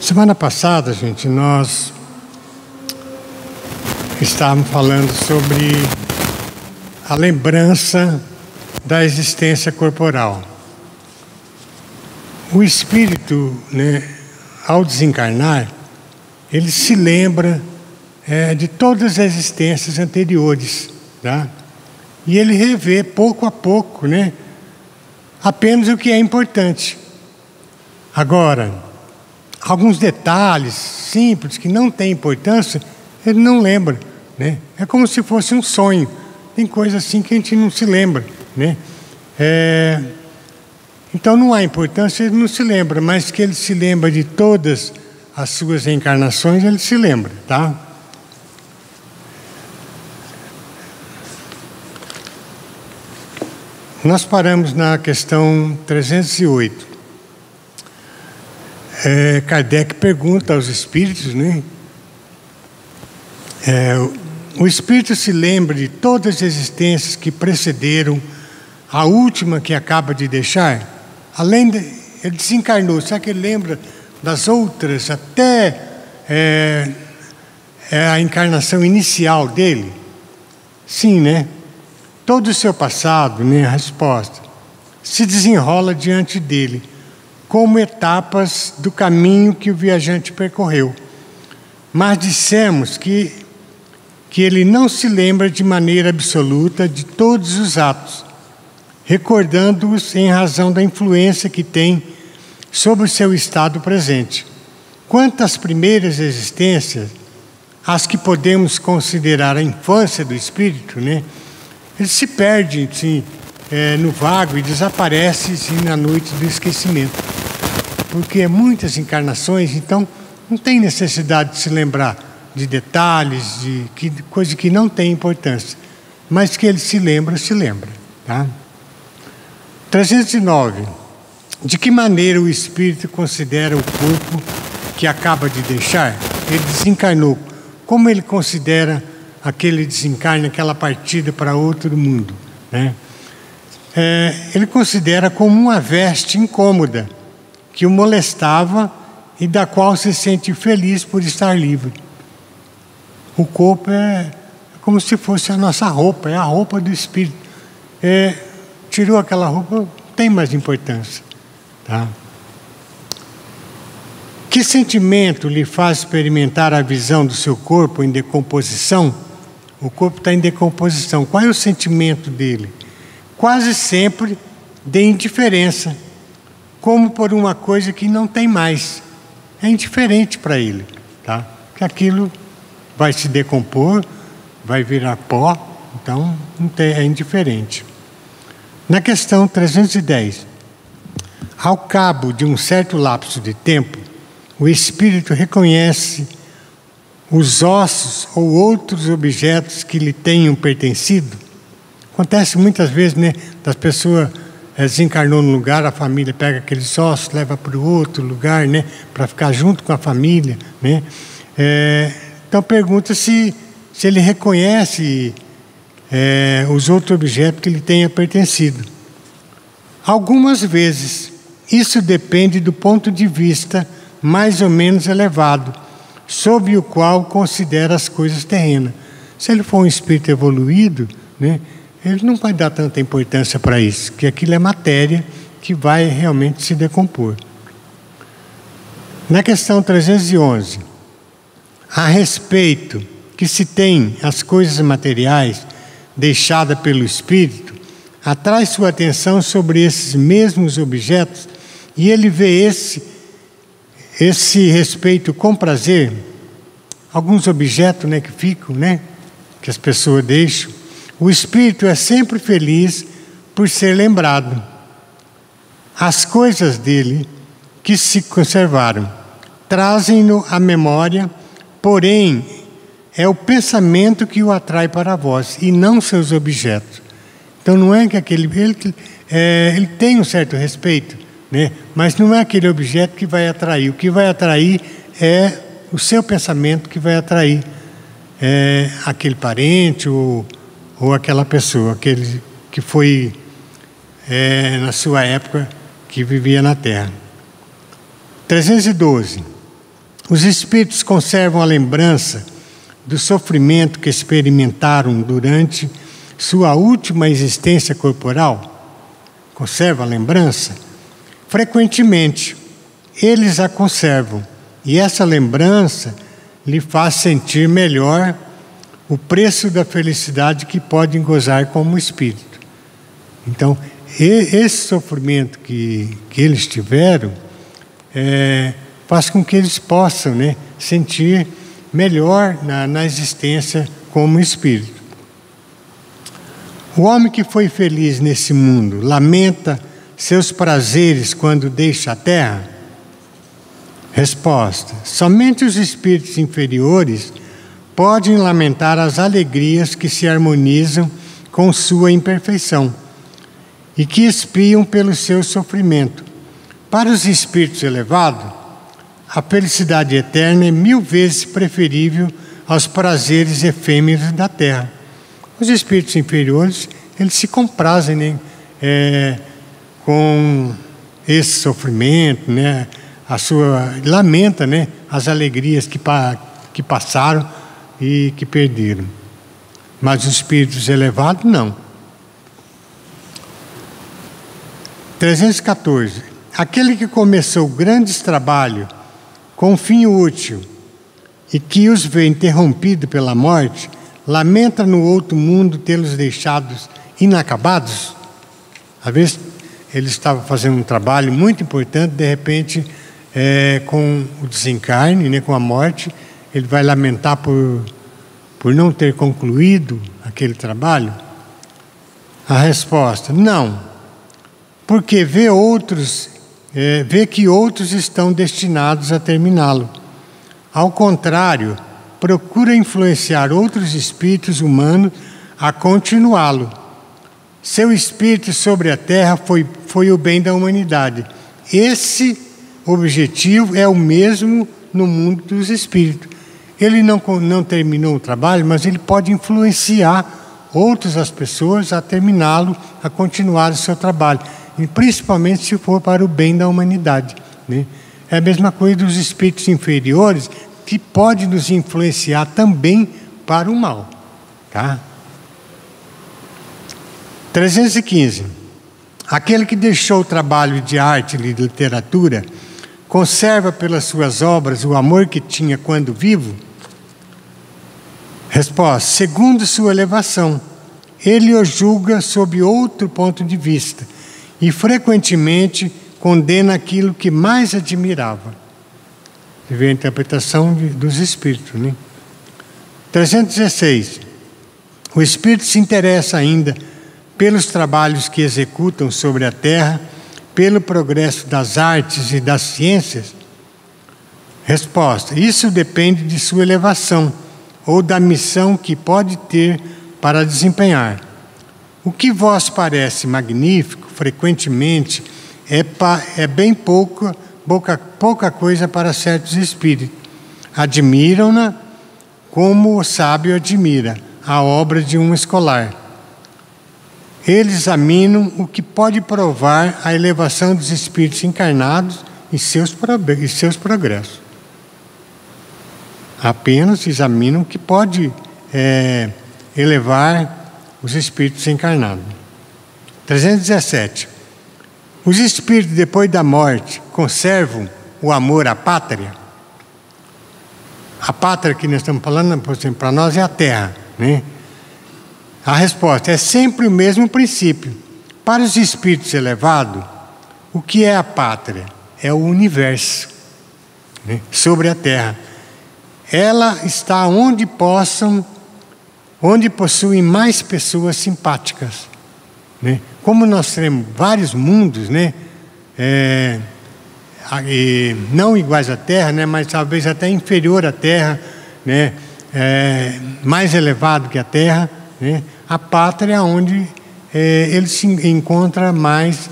Semana passada, gente, nós estávamos falando sobre a lembrança da existência corporal. O espírito, ao desencarnar, ele se lembra de todas as existências anteriores, tá? E ele revê pouco a pouco, apenas o que é importante. Agora, alguns detalhes simples que não têm importância, ele não lembra, É como se fosse um sonho. Tem coisa assim que a gente não se lembra, Então não há importância, ele não se lembra, mas que ele se lembra de todas as suas reencarnações, ele se lembra, tá? Nós paramos na questão 308. Kardec pergunta aos espíritos, o espírito se lembra de todas as existências que precederam a última que acaba de deixar? Ele desencarnou, será que ele lembra das outras até a encarnação inicial dele? Sim, Todo o seu passado, a resposta, se desenrola diante dele, como etapas do caminho que o viajante percorreu. Mas dissemos que ele não se lembra de maneira absoluta de todos os atos, recordando-os em razão da influência que tem sobre o seu estado presente. Quanto às primeiras existências, as que podemos considerar a infância do espírito, ele se perde no vago e desaparece na noite do esquecimento. Porque muitas encarnações, então, não tem necessidade de se lembrar de detalhes, de coisa que não tem importância. Mas que ele se lembra, tá? 309. De que maneira o espírito considera o corpo que acaba de deixar? Ele desencarnou. Como ele considera aquele desencarne, aquela partida para outro mundo, ele considera como uma veste incômoda que o molestava e da qual se sente feliz por estar livre. O corpo é como se fosse a nossa roupa, é a roupa do espírito. Tirou aquela roupa, não tem mais importância, tá? Que sentimento lhe faz experimentar a visão do seu corpo em decomposição? O corpo está em decomposição. Qual é o sentimento dele? Quase sempre de indiferença, como por uma coisa que não tem mais. É indiferente para ele, tá? Que aquilo vai se decompor, vai virar pó, então é indiferente. Na questão 310, ao cabo de um certo lapso de tempo, o espírito reconhece os ossos ou outros objetos que lhe tenham pertencido. Acontece muitas vezes, das pessoas desencarnou num lugar, a família pega aqueles ossos, leva para o outro lugar, para ficar junto com a família, Então pergunta se ele reconhece os outros objetos que lhe tenham pertencido. Algumas vezes, isso depende do ponto de vista mais ou menos elevado, sob o qual considera as coisas terrenas. Se ele for um espírito evoluído, ele não vai dar tanta importância para isso, que aquilo é matéria que vai realmente se decompor. Na questão 311, a respeito que se tem as coisas materiais deixadas pelo espírito, atrai sua atenção sobre esses mesmos objetos e ele vê esse respeito com prazer. Alguns objetos que ficam, que as pessoas deixam. O espírito é sempre feliz por ser lembrado. As coisas dele que se conservaram trazem-no à memória, porém é o pensamento que o atrai para vós e não seus objetos. Então não é que ele tem um certo respeito, mas não é aquele objeto que vai atrair. O que vai atrair é o seu pensamento, que vai atrair aquele parente ou aquela pessoa, aquele que foi na sua época que vivia na Terra. 312. Os espíritos conservam a lembrança do sofrimento que experimentaram durante sua última existência corporal? Conserva a lembrança? Frequentemente, eles a conservam, e essa lembrança lhe faz sentir melhor o preço da felicidade que podem gozar como espírito. Então, esse sofrimento que eles tiveram faz com que eles possam, né, sentir melhor na existência como espírito. O homem que foi feliz nesse mundo lamenta seus prazeres quando deixa a terra? Resposta: somente os espíritos inferiores podem lamentar as alegrias que se harmonizam com sua imperfeição e que expiam pelo seu sofrimento. Para os espíritos elevados, a felicidade eterna é 1000 vezes preferível aos prazeres efêmeros da terra. Os espíritos inferiores, eles se comprazem, né, com esse sofrimento, né, lamenta, né, as alegrias que passaram e que perderam. Mas os espíritos elevados, não. 314. Aquele que começou grandes trabalhos com fim útil e que os vê interrompido pela morte, lamenta no outro mundo tê-los deixados inacabados? Às vezes ele estava fazendo um trabalho muito importante, de repente, com o desencarne, né, com a morte, ele vai lamentar por não ter concluído aquele trabalho? A resposta: não, porque vê que outros estão destinados a terminá-lo. Ao contrário, procura influenciar outros espíritos humanos a continuá-lo. Seu espírito sobre a terra foi o bem da humanidade. Esse objetivo é o mesmo no mundo dos espíritos. Ele não terminou o trabalho, mas ele pode influenciar as pessoas a terminá-lo, a continuar o seu trabalho. E principalmente se for para o bem da humanidade, né? É a mesma coisa dos espíritos inferiores, que pode nos influenciar também para o mal, tá? 315. Aquele que deixou o trabalho de arte e de literatura, conserva pelas suas obras o amor que tinha quando vivo? Resposta: segundo sua elevação, ele o julga sob outro ponto de vista e frequentemente condena aquilo que mais admirava. Você vê a interpretação dos espíritos, né? 316. O espírito se interessa ainda pelos trabalhos que executam sobre a terra, pelo progresso das artes e das ciências? Resposta: isso depende de sua elevação ou da missão que pode ter para desempenhar. O que vos parece magnífico, frequentemente, é bem pouca coisa para certos espíritos. Admiram-na como o sábio admira a obra de um escolar. Eles examinam o que pode provar a elevação dos espíritos encarnados e seus progressos. Apenas examinam o que pode elevar os espíritos encarnados. 317. Os espíritos, depois da morte, conservam o amor à pátria? A pátria que nós estamos falando, por exemplo, para nós é a terra, né? A resposta: é sempre o mesmo princípio. Para os espíritos elevados, o que é a pátria? É o universo, né, sobre a terra. Ela está onde possuem mais pessoas simpáticas, né? Como nós temos vários mundos, né, não iguais à Terra, né, mas talvez até inferior à Terra, né, mais elevado que a Terra, né? A pátria é onde ele se encontra mais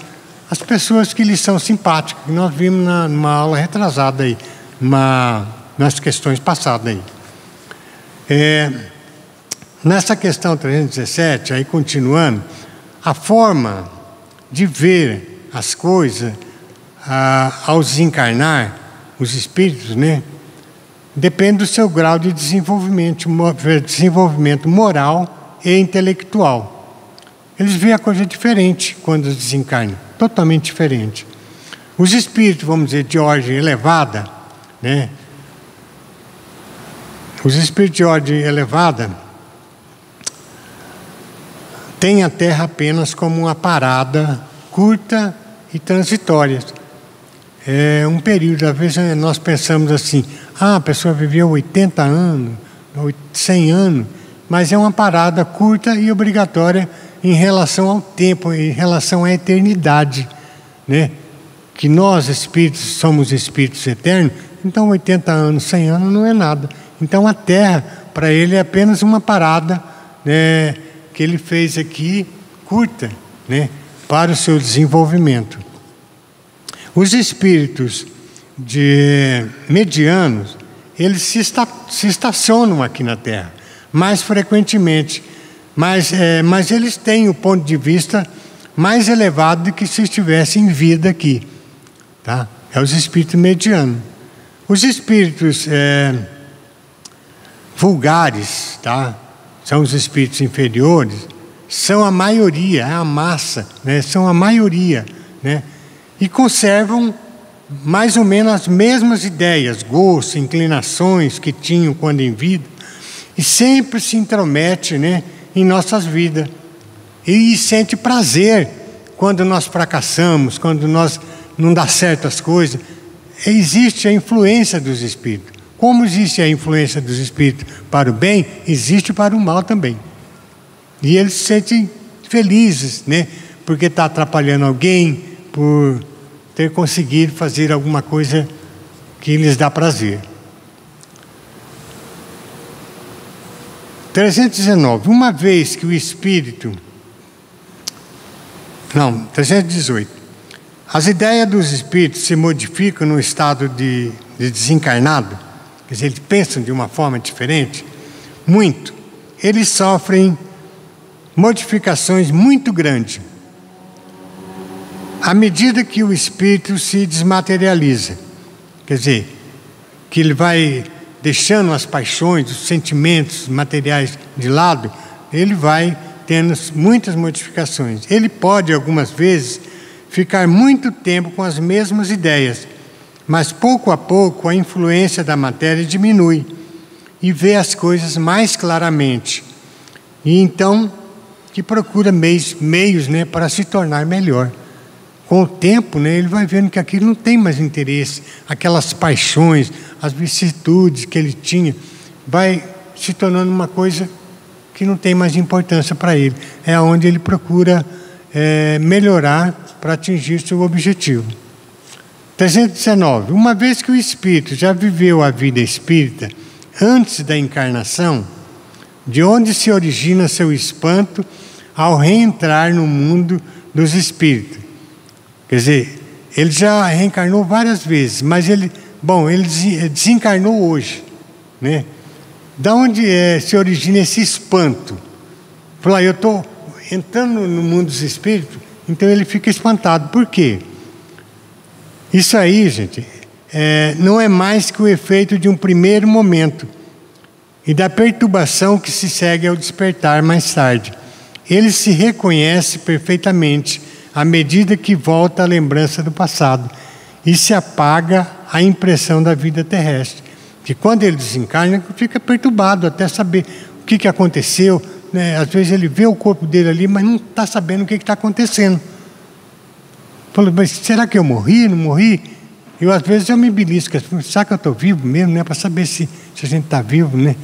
as pessoas que lhe são simpáticas, que nós vimos numa aula retrasada aí, nas questões passadas aí. Nessa questão 317, aí continuando, a forma de ver as coisas ao desencarnar, os espíritos, né, depende do seu grau de desenvolvimento moral e intelectual. Eles veem a coisa diferente quando desencarnam, totalmente diferente. Os espíritos, vamos dizer, de ordem elevada, né? Os espíritos de ordem elevada têm a Terra apenas como uma parada curta e transitória. É um período, às vezes nós pensamos assim, a pessoa viveu 80 anos, 100 anos, mas é uma parada curta e obrigatória em relação ao tempo, em relação à eternidade, né? Que nós, espíritos, somos espíritos eternos, então 80 anos, 100 anos não é nada. Então a Terra, para ele, é apenas uma parada, né, que ele fez aqui, curta, né, para o seu desenvolvimento. Os espíritos medianos, eles se estacionam aqui na Terra, mais frequentemente, mas eles têm o ponto de vista mais elevado do que se estivessem em vida aqui. Tá? É os espíritos medianos. Os espíritos vulgares, tá? São os espíritos inferiores, são a maioria, é a massa, né? São a maioria, né? E conservam mais ou menos as mesmas ideias, gostos, inclinações que tinham quando em vida, e sempre se intromete, né, em nossas vidas. E sente prazer quando nós fracassamos, quando nós não dá certo as coisas. Existe a influência dos espíritos. Como existe a influência dos espíritos para o bem, existe para o mal também. E eles se sentem felizes, né, porque está atrapalhando alguém, por ter conseguido fazer alguma coisa que lhes dá prazer. 319. Uma vez que o espírito... 318. As ideias dos espíritos se modificam no estado de desencarnado, quer dizer, eles pensam de uma forma diferente, muito. Eles sofrem modificações muito grandes à medida que o espírito se desmaterializa. Quer dizer, que ele vai deixando as paixões, os sentimentos materiais de lado, ele vai tendo muitas modificações. Ele pode, algumas vezes, ficar muito tempo com as mesmas ideias, mas pouco a pouco a influência da matéria diminui e vê as coisas mais claramente. E então, que procura meios, né, para se tornar melhor. Com o tempo, né, ele vai vendo que aquilo não tem mais interesse, aquelas paixões, as vicissitudes que ele tinha, vai se tornando uma coisa que não tem mais importância para ele. É onde ele procura melhorar para atingir seu objetivo. 319. Uma vez que o espírito já viveu a vida espírita antes da encarnação, de onde se origina seu espanto ao reentrar no mundo dos espíritos? Quer dizer, ele já reencarnou várias vezes, mas ele desencarnou hoje, né? Da onde se origina esse espanto? Falar, eu estou entrando no mundo dos espíritos, então ele fica espantado. Por quê? Isso aí, gente, não é mais que o efeito de um primeiro momento e da perturbação que se segue ao despertar mais tarde. Ele se reconhece perfeitamente à medida que volta a lembrança do passado e se apaga a impressão da vida terrestre. Que quando ele desencarna, ele fica perturbado até saber o que aconteceu, né? Às vezes ele vê o corpo dele ali, mas não está sabendo o que está acontecendo. Falou, mas será que eu morri? Não morri? Às vezes eu me belisco, será que eu estou vivo mesmo, né? Para saber se a gente está vivo, né?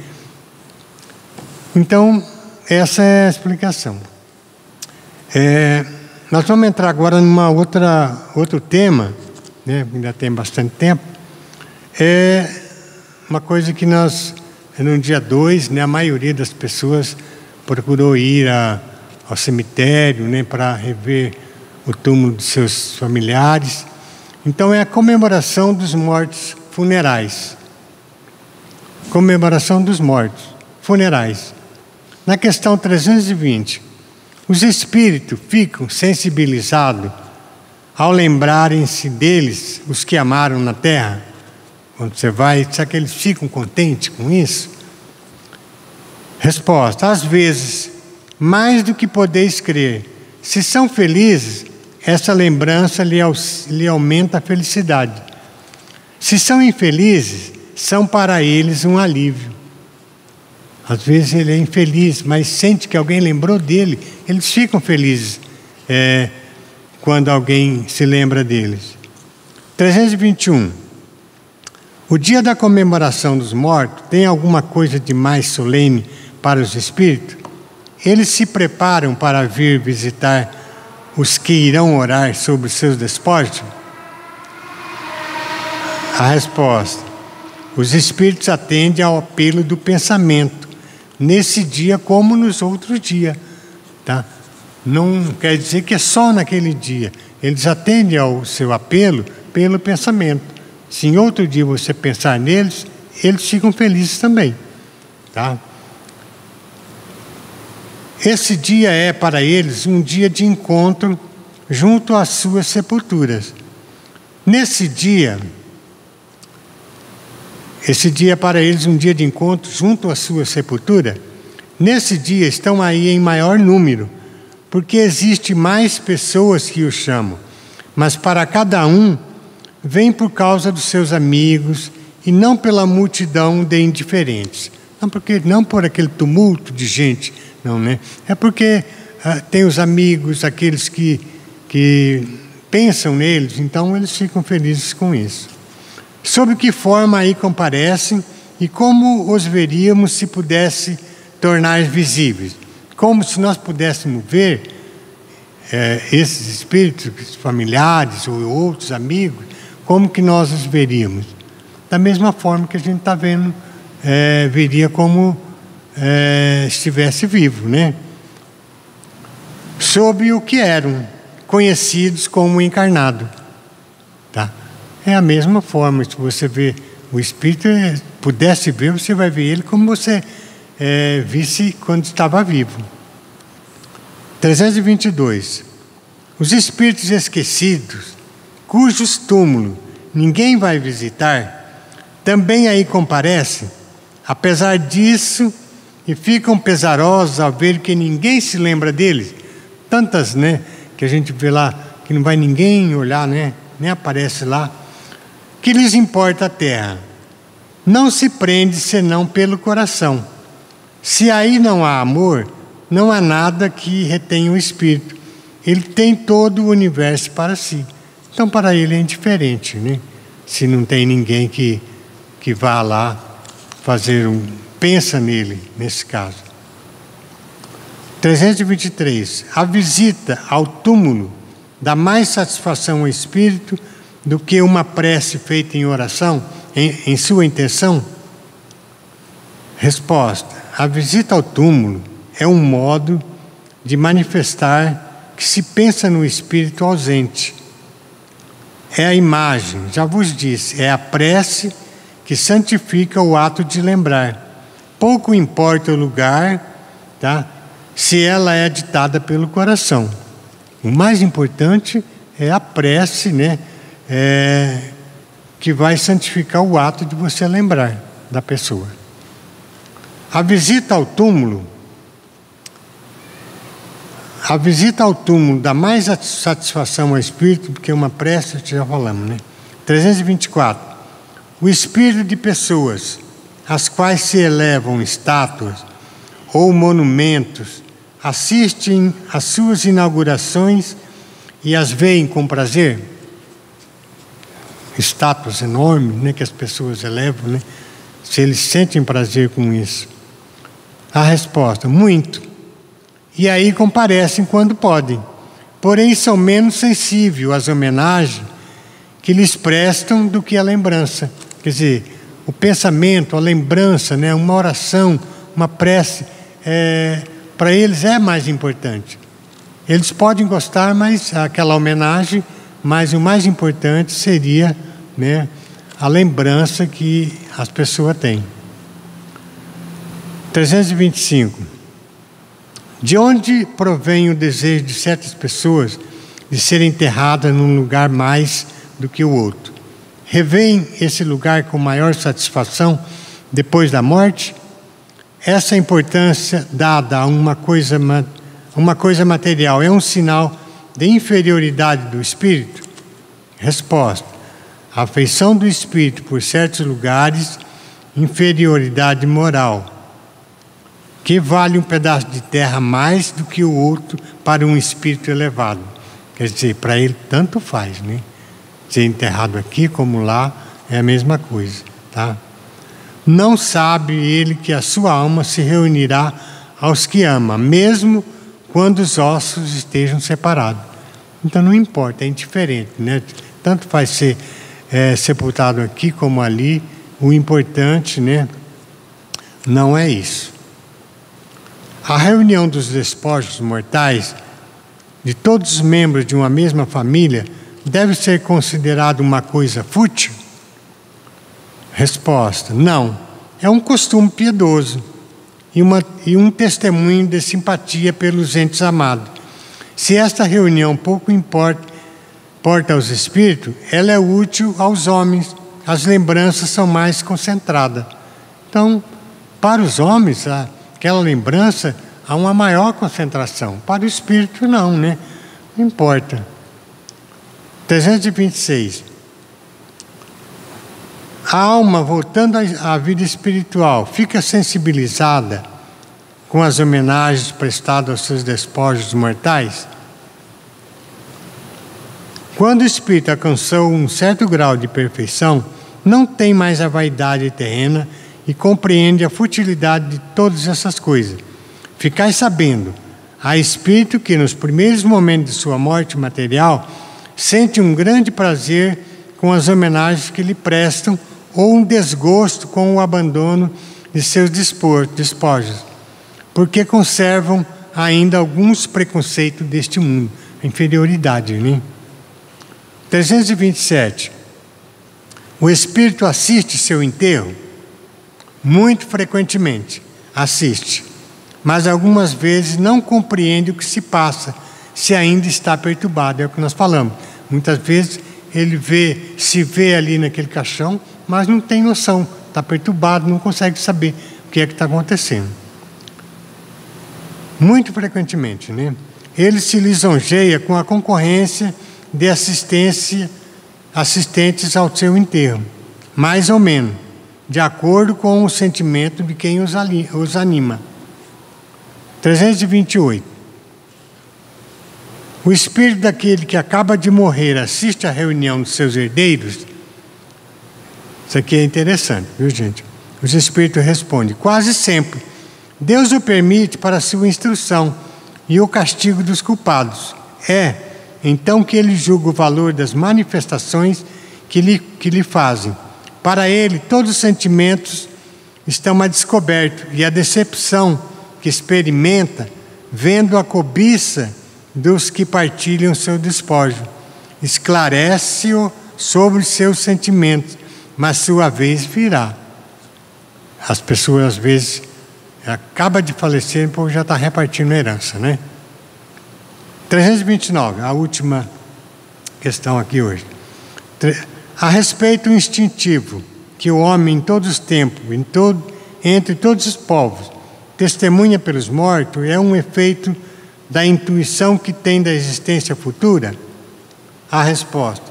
Então, essa é a explicação. Nós vamos entrar agora numa outro tema, né? Ainda tem bastante tempo. Uma coisa que nós, no dia 2, né, a maioria das pessoas procurou ir ao cemitério, né, para rever o túmulo de seus familiares. Então é a comemoração dos mortos funerais. Comemoração dos mortos funerais. Na questão 320, os espíritos ficam sensibilizados ao lembrarem-se deles, os que amaram na terra. Quando você vai, será que eles ficam contentes com isso? Resposta: às vezes, mais do que podeis crer. Se são felizes, essa lembrança lhe aumenta a felicidade. Se são infelizes, são para eles um alívio. Às vezes ele é infeliz, mas sente que alguém lembrou dele. Eles ficam felizes quando alguém se lembra deles. 321. O dia da comemoração dos mortos tem alguma coisa de mais solene para os espíritos? Eles se preparam para vir visitar os que irão orar sobre os seus despojos? A resposta: os espíritos atendem ao apelo do pensamento, nesse dia como nos outros dias. Tá? Não quer dizer que é só naquele dia. Eles atendem ao seu apelo pelo pensamento. Se em outro dia você pensar neles, eles ficam felizes também. Tá? Esse dia é para eles um dia de encontro junto às suas sepulturas. Nesse dia, esse dia é para eles um dia de encontro junto à sua sepultura. Nesse dia estão aí em maior número, porque existe mais pessoas que o chamam, mas para cada um vem por causa dos seus amigos e não pela multidão de indiferentes. Não por aquele tumulto de gente, não, né? É porque tem os amigos, aqueles que pensam neles, então eles ficam felizes com isso. Sob que forma aí comparecem e como os veríamos se pudesse tornar visíveis? Como se nós pudéssemos ver esses espíritos familiares ou outros amigos, como que nós os veríamos? Da mesma forma que a gente está vendo, veria como estivesse vivo, né? Sob o que eram conhecidos como encarnado. Tá? É a mesma forma, se você vê o espírito, pudesse ver, você vai ver ele como você visse quando estava vivo. 322. Os espíritos esquecidos, cujos túmulos ninguém vai visitar, também aí comparecem, apesar disso, e ficam pesarosos ao ver que ninguém se lembra deles. Tantas, né, que a gente vê lá, que não vai ninguém olhar, né, nem aparece lá. Que lhes importa a terra? Não se prende senão pelo coração. Se aí não há amor, não há nada que retenha o espírito. Ele tem todo o universo para si. Então, para ele é indiferente, né? Se não tem ninguém que vá lá fazer pensa nele, nesse caso. 323. A visita ao túmulo dá mais satisfação ao espírito do que uma prece feita em oração, em sua intenção? Resposta: a visita ao túmulo é um modo de manifestar que se pensa no espírito ausente. É a imagem, já vos disse, é a prece que santifica o ato de lembrar. Pouco importa o lugar, tá? Se ela é ditada pelo coração. O mais importante é a prece, né? Que vai santificar o ato de você lembrar da pessoa. A visita ao túmulo dá mais satisfação ao espírito do que uma prece, já falamos, né? 324. O espírito de pessoas às quais se elevam estátuas ou monumentos assistem às suas inaugurações e as veem com prazer? Estátuas enormes, né, que as pessoas elevam, né? Se eles sentem prazer com isso. A resposta: muito. E aí comparecem quando podem. Porém, são menos sensíveis às homenagens que lhes prestam do que a lembrança. Quer dizer, o pensamento, a lembrança, né, uma oração, uma prece, para eles é mais importante. Eles podem gostar, mas aquela homenagem, mas o mais importante seria, né, a lembrança que as pessoas têm. 325. De onde provém o desejo de certas pessoas de serem enterradas num lugar mais do que o outro? revêem esse lugar com maior satisfação depois da morte? Essa importância dada a uma coisa material é um sinal de inferioridade do espírito? Resposta: a afeição do espírito por certos lugares, inferioridade moral, que vale um pedaço de terra mais do que o outro para um espírito elevado. Quer dizer, para ele tanto faz, né? Ser enterrado aqui como lá é a mesma coisa, tá? Não sabe ele que a sua alma se reunirá aos que ama, mesmo quando os ossos estejam separados. Então não importa, é indiferente, né? Tanto faz ser sepultado aqui como ali. O importante, né, não é isso. A reunião dos despojos mortais de todos os membros de uma mesma família deve ser considerada uma coisa fútil? Resposta: não. É um costume piedoso e um testemunho de simpatia pelos entes amados. Se esta reunião pouco importa aos espíritos, ela é útil aos homens. As lembranças são mais concentradas. Então, para os homens, aquela lembrança há uma maior concentração. Para o espírito, não, né? Não importa. 326. A alma, voltando à vida espiritual, fica sensibilizada com as homenagens prestadas aos seus despojos mortais? Quando o espírito alcançou um certo grau de perfeição, não tem mais a vaidade terrena e compreende a futilidade de todas essas coisas. Ficai sabendo, há espírito que nos primeiros momentos de sua morte material sente um grande prazer com as homenagens que lhe prestam ou um desgosto com o abandono de seus despojos, porque conservam ainda alguns preconceitos deste mundo, a inferioridade, né? 327. O espírito assiste seu enterro? Muito frequentemente assiste, mas algumas vezes não compreende o que se passa, se ainda está perturbado. É o que nós falamos. Muitas vezes ele se vê ali naquele caixão, mas não tem noção, está perturbado, não consegue saber o que é que está acontecendo. Muito frequentemente, né? Ele se lisonjeia com a concorrência de assistentes ao seu enterro, mais ou menos, de acordo com o sentimento de quem os anima. 328. O espírito daquele que acaba de morrer assiste à reunião dos seus herdeiros? Isso aqui é interessante, viu, gente? Os espíritos respondem: quase sempre. Deus o permite para sua instrução e o castigo dos culpados. Então que ele julga o valor das manifestações que lhe fazem. Para ele, todos os sentimentos estão a descoberto, e a decepção que experimenta, vendo a cobiça dos que partilham seu despojo, esclarece-o sobre seus sentimentos, mas sua vez virá. As pessoas, às vezes, acaba de falecer e o povo já está repartindo herança, né? 329, a última questão aqui hoje. A respeito do instintivo que o homem em todos os tempos, entre todos os povos, testemunha pelos mortos, é um efeito da intuição que tem da existência futura? A resposta: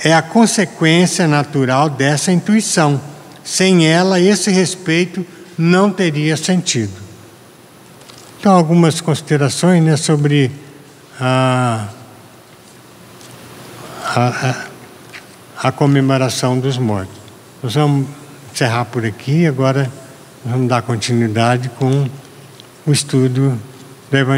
é a consequência natural dessa intuição. Sem ela, esse respeito não teria sentido. Então, algumas considerações, né, sobre a comemoração dos mortos. Nós vamos encerrar por aqui, agora vamos dar continuidade com o estudo do Evangelho.